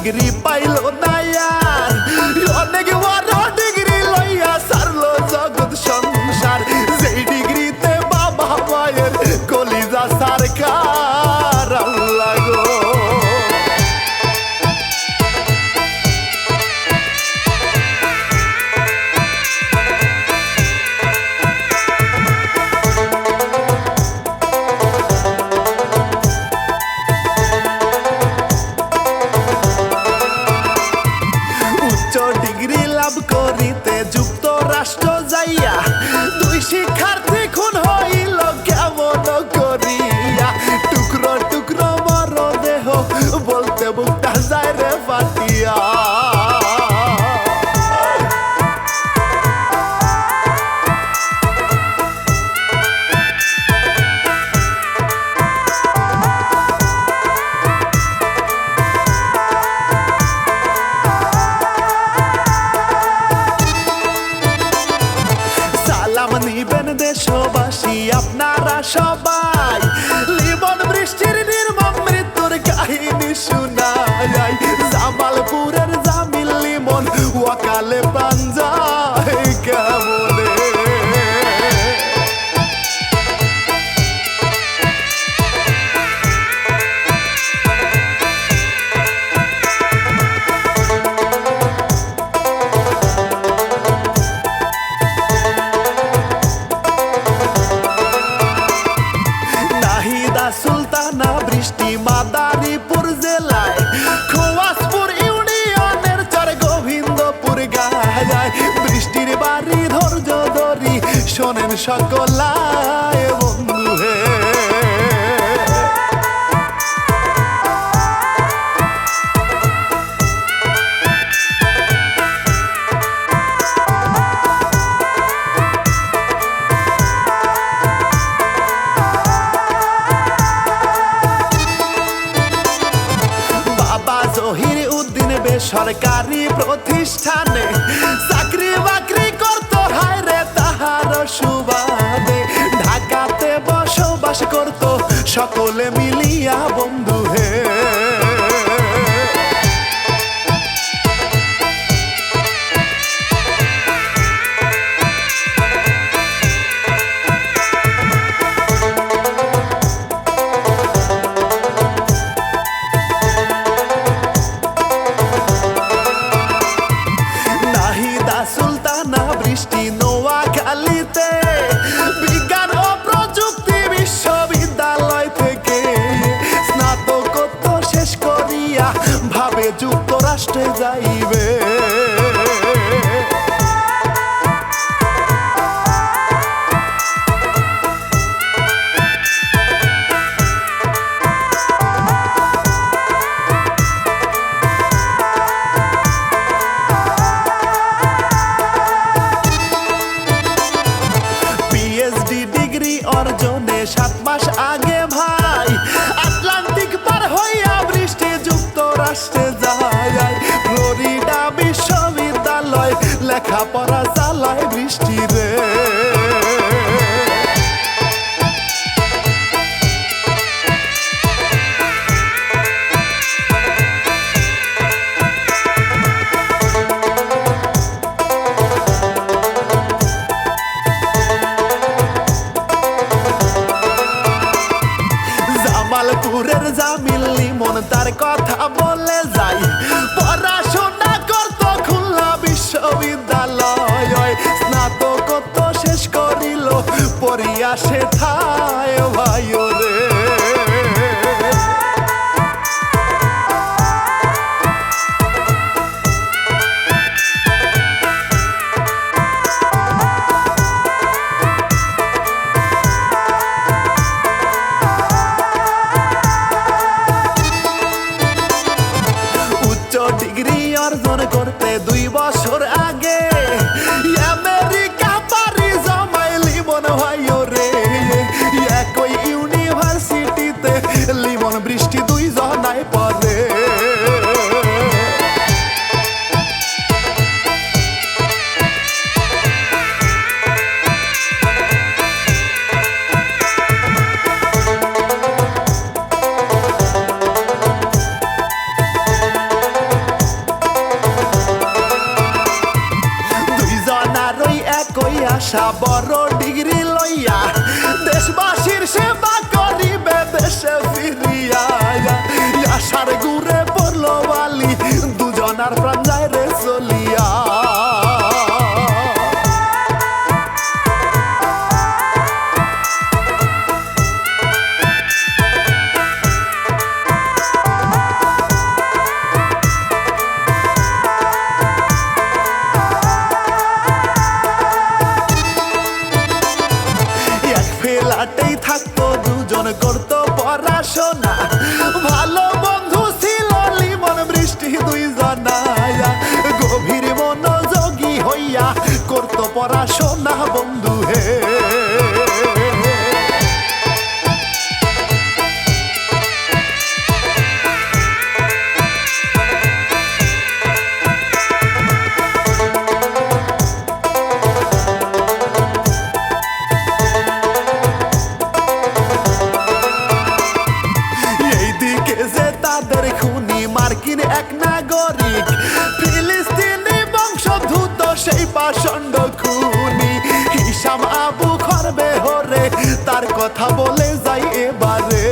Degree পাইলো না আর অনেক বড় ডিগ্রি লইয়া সারলো জগৎ সংসার যেই ডিগ্রিতে বাবা মায়ের কলিজা সরকার আল্লাহ গো ডিগ্রি লাভ করিতে যুক্তরাষ্ট্র যাইয়া দুই শিক্ষার্থী খুন হইল কেমন করিয়া টুকরো টুকরো বড় দেহ বলতে বুকটা যায় রে ফাটিয়া নিবেন দেশবাসী আপনারা সবাই লিমন বৃষ্টির নির্মম মৃত্যুর কাহিনী শুনাই জামালপুরের জামিল লিমন ওয়াকালে প্রাণ যায় কেমনে সুলতানা বৃষ্টি মাদারীপুর জেলায় খোয়াসপুর ইউনিয়নের চর গোবিন্দপুর গায় বৃষ্টির বাড়ি ধৈর্য ধরি শোনেন সকলায় বন্ধু হে সরকারি প্রতিষ্ঠানে চাকরি বাকরি করত হায় রে তাহার সুবাদে ঢাকাতে বসবাস করত সকলে মিলিয়া বন্ধু হে সুলতানা বৃষ্টি নোয়াখালীতে বিজ্ঞান ও প্রযুক্তি বিশ্ববিদ্যালয় থেকে স্নাতকোত্তর শেষ করিয়া ভাবে যুক্তরাষ্ট্রে যাইবে অর্জনে 7 মাস আগে ভাই আটলান্টিক পার হইয়া বৃষ্টি যুক্তরাষ্ট্রে যায় ফ্লোরিডা বিশ্ববিদ্যালয় লেখাপড়া চালায় বৃষ্টি রে জামালপুরের জামিল লিমন তার কথা বলে যাই পড়াশোনা করত খুলনা বিশ্ববিদ্যালয় স্নাতকোত্তর শেষ করিল পড়িয়া সেথায় ভাই রে ডিগ্রি অর্জন করতে 2 বছর আগে আমেরিকা পাড়ি জমাই লিমন ভাই রে আসা বড় ডিগ্রি লইয়া দেশবাসীর সেবা করিবে দেশে ফিরিয়া আশার গুড়ে পড়লো বালি দুজনার প্রাণ যায় রে চলিয়া ফেলাতেই থাকতো দুজন করতো পড়াশোনা ভালো বন্ধু ছিল লিমন বৃষ্টি দুই জনায়া গভীর মনোযোগী হইয়া করতো পড়াশোনা বন্ধু হে মার্কিন এক নাগরিক ফিলিস্তিনি বংশোদ্ভূত সেই পাষণ্ড খুনি হিশাম আবু খরবে হরে তার কথা বলে যাই এবারে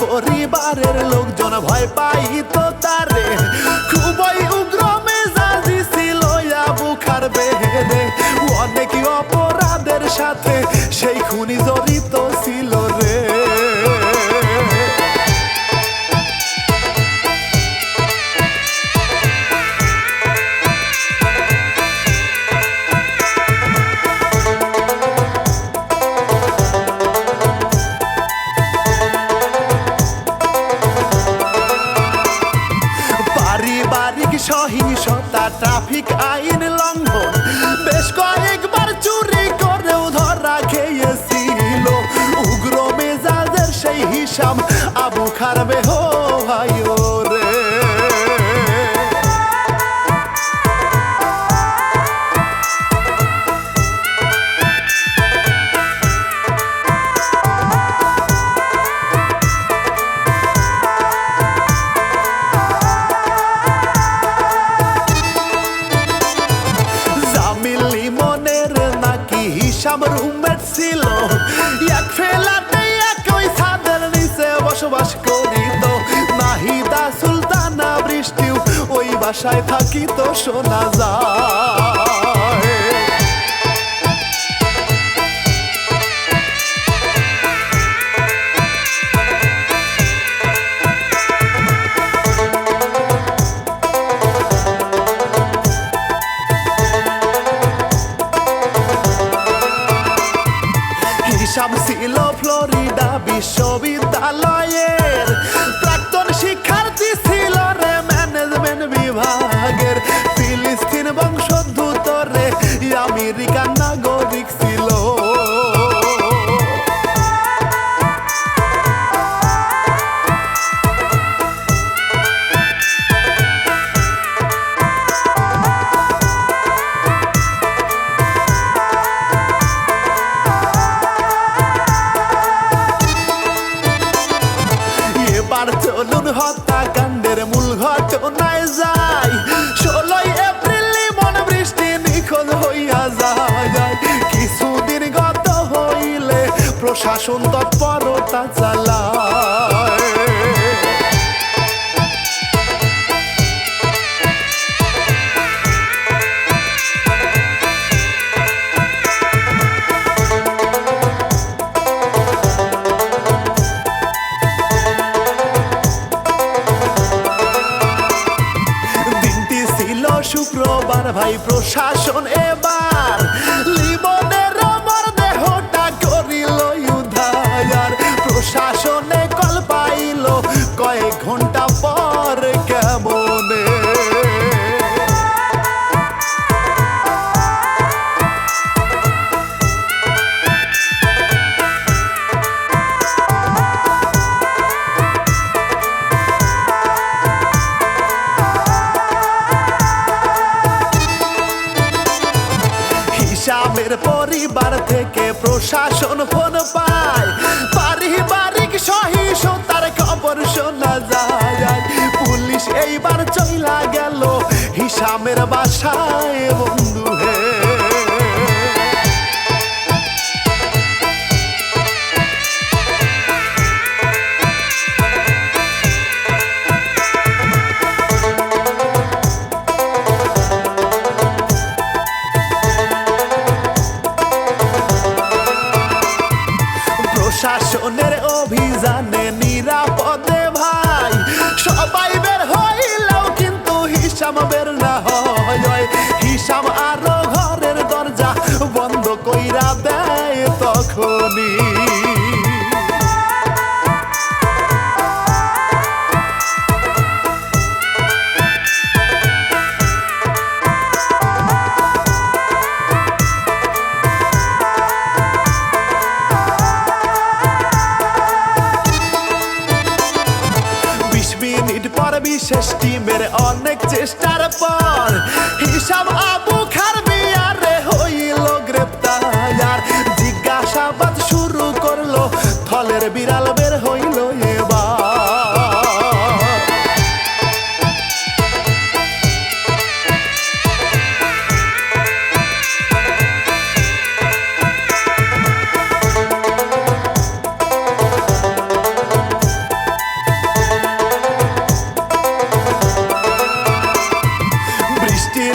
পরিবারের লোকজন ভয় পাইত তারে খুবই উগ্র মেজাজি ছিল আবু খারবে অনেক অপরাধের সাথে সেই খুনি জড়িত ছিল রে সহিংসতা ট্রাফিক আইন লঙ্ঘন বেশ কয়েকবার চুরি করেও ধরা খেয়েছিল উগ্র মেজাজের সেই হিসাম আবু খারবে হয় রে রুমমেট ছিল এক ফেলাতে একই ছাদের নিচে বসবাস করিত নাহিদা সুলতানা বৃষ্টিও ওই বাসায় থাকিত শোনা যায় হিসাম ছিল ফ্লোরিডা বিশ্ববিদ্যালয়ের প্রাক্তন শিক্ষার্থী ছিল রে ম্যানেজমেন্ট বিভাগের ফিলিস্তিন বংশোদ্ভূত রে আমেরিকান নাগরিক ছিল চলুন হত্যাকাণ্ডের মূল ঘটনায় যাই 16 এপ্রিল লিমন বৃষ্টি নিখোঁজ হইয়া যায় কিছুদিন গত হইলে প্রশাসন তৎপরতা চালায় শুক্রবার ভাই প্রশাসন এবার লিমনের মরদেহটা করিল উদ্ধার প্রশাসনে কল পাইল কয়েক ঘন্টা পর কেমনে হিসামের পরিবার থেকে প্রশাসন ফোন পায়, পারিবারিক সহিংসতার খবর শোনা যায়। পুলিশ এইবার চইলা গেল হিসামের বাসায় বন্ধু হে। প্রশাসনের অভিযানে নিরাপদে ভাই সবাই বের হইলেও কিন্তু হিসাম বের না হয়। হিসাম আরো ঘরের দরজা বন্ধ কইরা দেয় তখনই। মিনিট পর বিশেষ টিমের অনেক চেষ্টার পর হিসাম আবু খারবিয়ারে হইল গ্রেপ্তার। জিজ্ঞাসাবাদ শুরু করলো, থলের বিড়াল বের হইল এবার।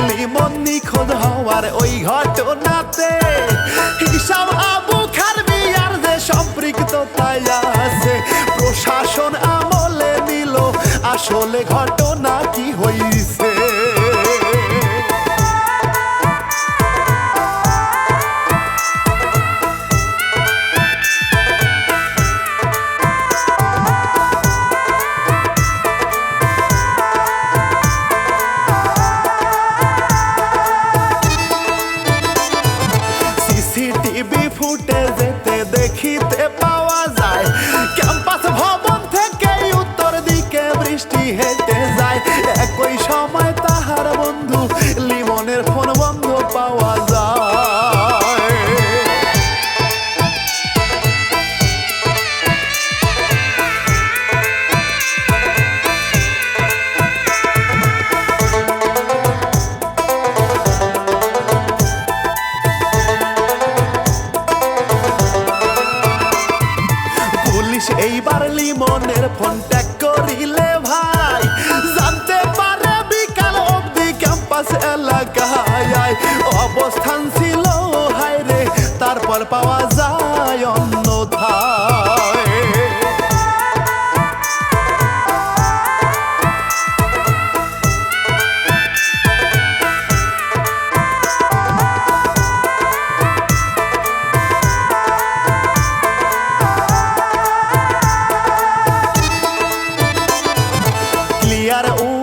লিমন নিখোঁজ হওয়ার ওই ঘটনাতে হিসাম আবু খারবিয়ার যে সম্পৃক্ততায় আছে প্রশাসন আমলে নিল আসলে ঘটনা কি হইছে। সিসিটিভি ফুটেজেতে দেখিতে পাওয়া যায় ক্যাম্পাস ভবন থেকে উত্তর দিকে বৃষ্টি হেঁটে যায়। একই সময় তাহার বন্ধু লিমনের ফোন বন্ধ পাওয়া যায়। এইবার লিমনের ফোন ট্যাগ করিলে ভাই জানতে পারে বিকাল অবধি ক্যাম্পাস এলাকায় অবস্থান ছিল হায়রে, তারপর পাওয়া যায় অন্যথায়।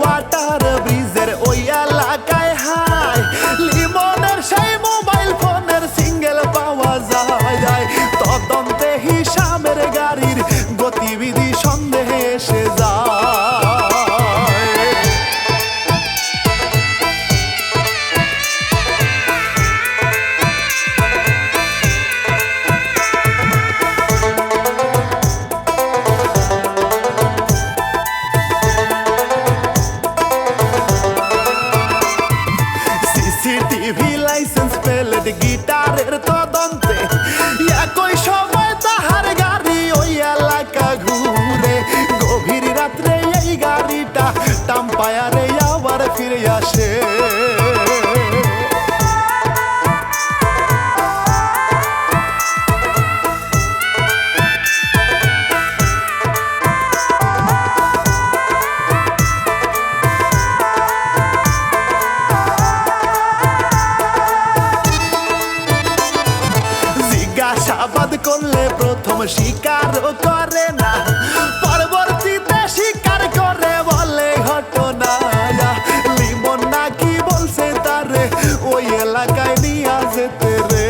ওয়াটার ব্রিজের ওই এলাকায় হাই লিমনের সেই মোবাইল ফোনের সিঙ্গেল পাওয়া যায়। তদন্তে হিসামের গাড়ির গতিবিধি সন্দেহে এসে যায়। সিসিটিভি লাইসেন্স প্লেট গিটারের তদন্তে একই সময় তাহার গাড়ি ওই এলাকা ঘুরে। গভীর রাত্রে এই গাড়িটা টাম্পায়ারে আবার ফিরে আসে। জিজ্ঞাসাবাদ করলে প্রথম স্বীকার করে না, পরবর্তীতে স্বীকার করে বলে ঘটনা লিমন নাকি বলছে তারে ওই এলাকায় নিয়ে যেতে রে।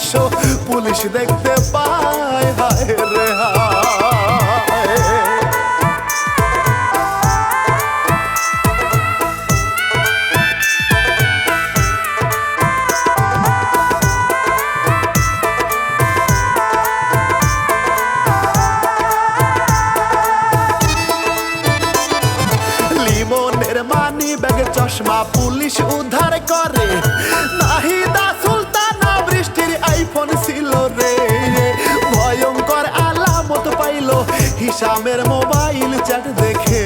দৃশ্য পুলিশ দেখতে পায়, হায় রে হায়। লিমনের মানি ব্যাগে চশমা পুলিশ উদ্ধার করে, নাহিদা সুলতানা বৃষ্টির আইফোন ছিল রে। ভয়ঙ্কর আলামত পাইল হিসামের মোবাইল চ্যাট দেখে।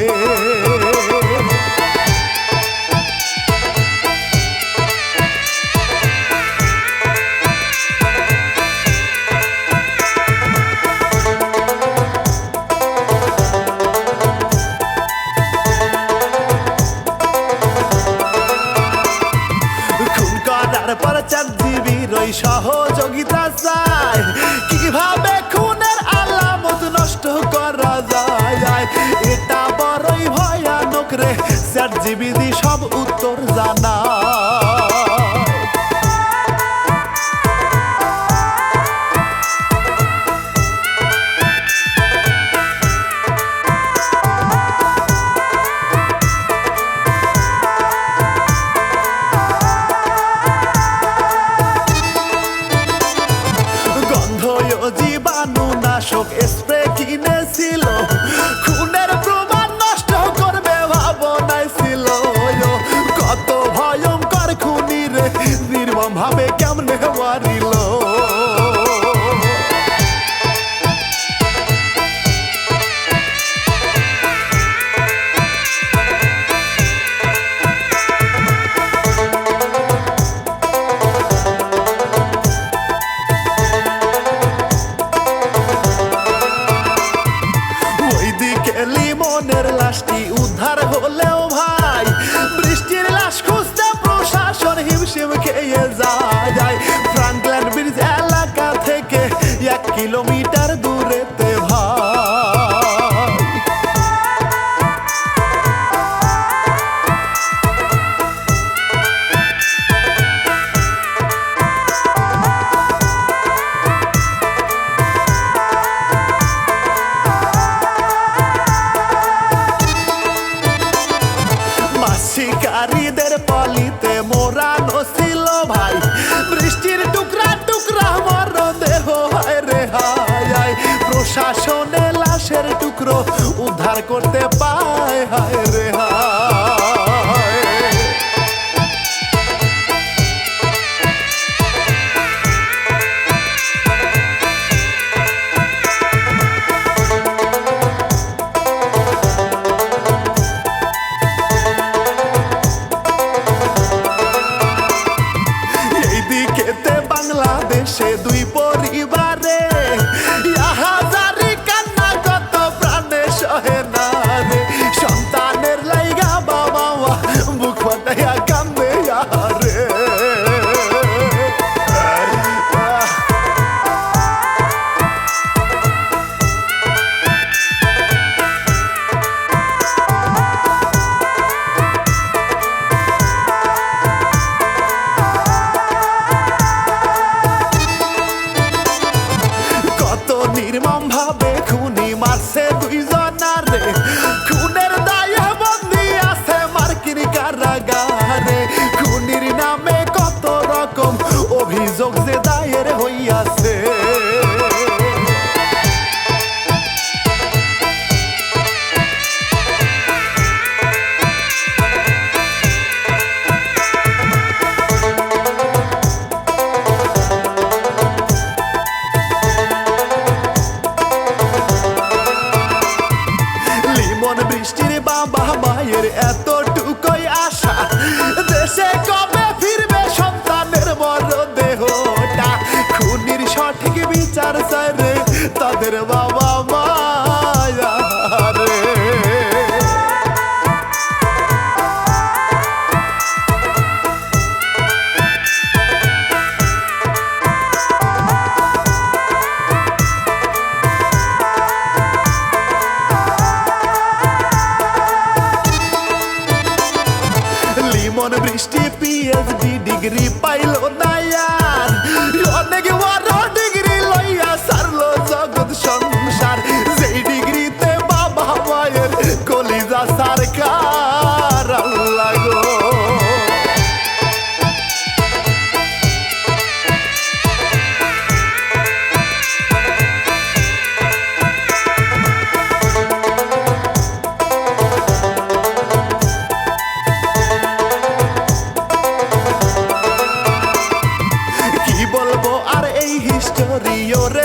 তারপর চাঁদজীবীর ওই সহযোগিতা চায়, কিভাবে খুনের আলামত নষ্ট করা যায়। এটা বড়ই ভয়ানক রে, চাঁদজীবী সব উত্তর জানা। জীবাণু নাশক স্প্রে কিনেছিল, খুনের প্রমাণ নষ্ট করবে ভাবনায় ছিল। কত ভয়ঙ্কর খুনি রে, নির্মম ভাবে কেমনে মারিল। লিমনের লাশটি উদ্ধার হলেও ভাই, বৃষ্টির লাশ খুঁজতে প্রশাসন হিমশিম খেয়ে যায়। ফ্রাঙ্কল্যান্ড ব্রিজ এলাকা থেকে 1 কিলোমিটার দূরেতে ভাই। শিকারীদের পলিতে মোরানো ছিল ভাই, বৃষ্টির টুকরা টুকরা মরদেহ, হায় রে হায়। প্রশাসনে লাশের টুকরো উদ্ধার করতে পায়, হায় রে হায়। বাংলাদেশে 2 পরিবারে হাজারি কান্না, কত প্রাণে সহে না রে। সন্তানের লাইগা বাবা মা বুক ফাটাইয়া কান্দে রে। নির্মম ভাবে খুনি মারছে 2 জনারে, খুনের দায়ে বন্দি আছে মার্কিন কারাগারে। খুনির নামে কত রকম অভিযোগ যে দায়ের হইয়াছে। বৃষ্টির বাবা মায়ের এতটুকুই আশা, দেশে কবে ফিরবে সন্তানের মরদেহটা। লিমন বৃষ্টি পিএইচডি ডিগ্রি পাইল না আর অনেক বড় ডিগ্রি লইয়া সারলো জগৎ সংসার যেই ডিগ্রিতে বাবা মায়ের কলিজা সরকার আল্লাহ গো বলবো আর এই হিস্টোরি ওরে